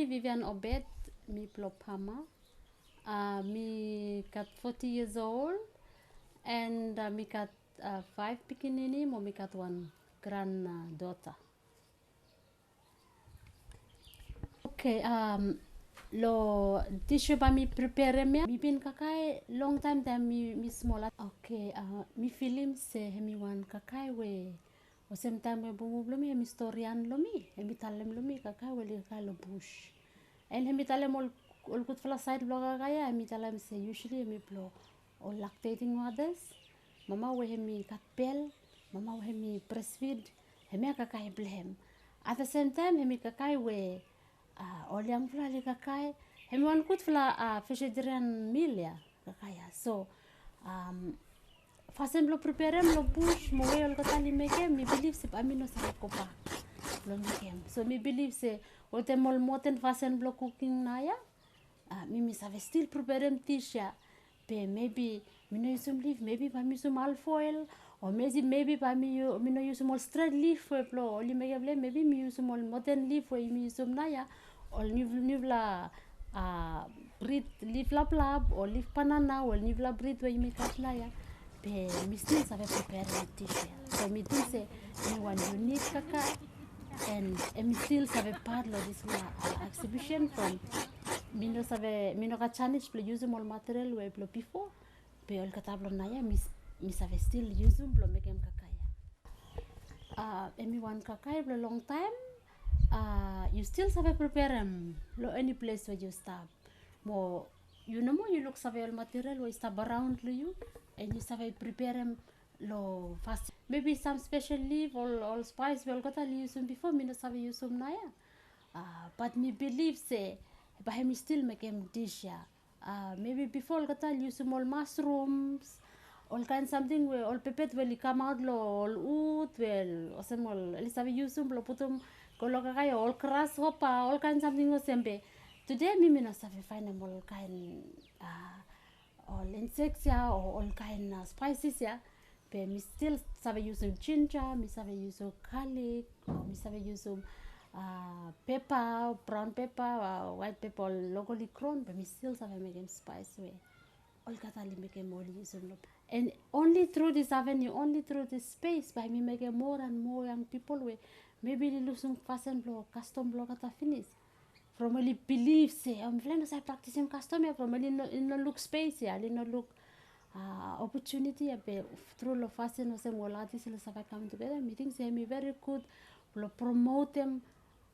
me Vivian Obed, me Plopama. Me got 40 years old, and me got 5 pikinini, mo me got 1 granddaughter. Okay, lo tisho ba mi prepare me mi bin kakai long time mi small. Okay, mi film se hemi wan kakai we o same time we bungu lo mi hemi storyan lo mi hemi talem lo mi kakai we li kakai lo bush and hemi talem ol kut fla side lo kakaya hemi talem se usually hemi plo or lactating mothers mama we hemi kat pel mama we hemi breastfeed hemi kakai blehem at the same time hemi kakai we oliang fla li kakai hemi wan kut fla vegetarian meal ya kakaya so fasen lo prepare lo bush mo we ol katali meke mi believe se amino sa kopa lo mekem so mi believe se o te mol moten fasen lo cooking na ya mi save still prepare tisha pe maybe mi no use leaf maybe pa mi use alfoil or maybe pa mi no use mol straight leaf lo oli meke ble maybe mi use mol moten leaf we mi use na ya ol nivla breed leaf lap or leaf banana or nivla breed we mi katla ya pe mi still save prepare tisha so mi think se mi one unique kaka and mi still save part lo this exhibition from mino ka challenge plo use mol material we plo before pe ol katablo na ya mi save still use plo mekem kakaya emi one kakaya plo long time you still save prepare lo any place where you stop mo you know mo you look save all material we stop around lo you and you save prepare lo fast maybe some special leaf or spice well got use before me no save use na ya but me believe say but me still make them dish ya maybe before got use small mushrooms all kind something we all pepet will come out lo all ut well or some all save use lo putum koloka kaya all grasshopper all kind something o sembe today me no save find all kind all insects ya or all kind spices ya pe mi still save use ginger mi save use garlic or mi save use pepper brown pepper white pepper locally grown but mi still save make them spice way all katali make them all use and only through this avenue only through this space by me make more and more young people way maybe they lose some fashion block custom block at finish from only believe say I'm planning to practice custom from only no look space ya no look opportunity through the fashion or some artists will come together meetings me very good will promote them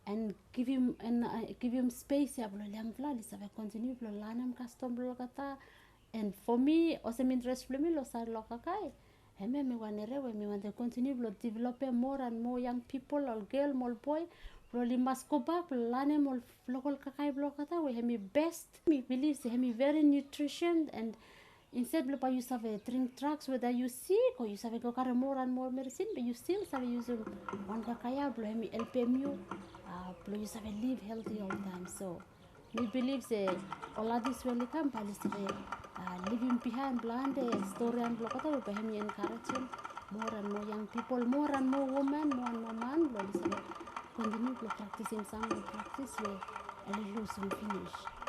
and give him space ya blo liang vla li save continue blo lanam custom blo kata and for me also interest blo mi lo sar lo kakai me wanere we me want to continue blo develop more and more young people or girl more boy blo li must go back blo lanem or local kakai blo kata we me best me believe say me very nutrition and instead blo pa you have drink drugs whether you sick or you have go carry more and more medicine but you still have use one kakaya blo me LPMU blo you have live healthy all the time so we believe say all of this will come by this living behind blind story and blo kata we me encourage more and more young people more and more women more and more man blo continue practicing some practice we lose finish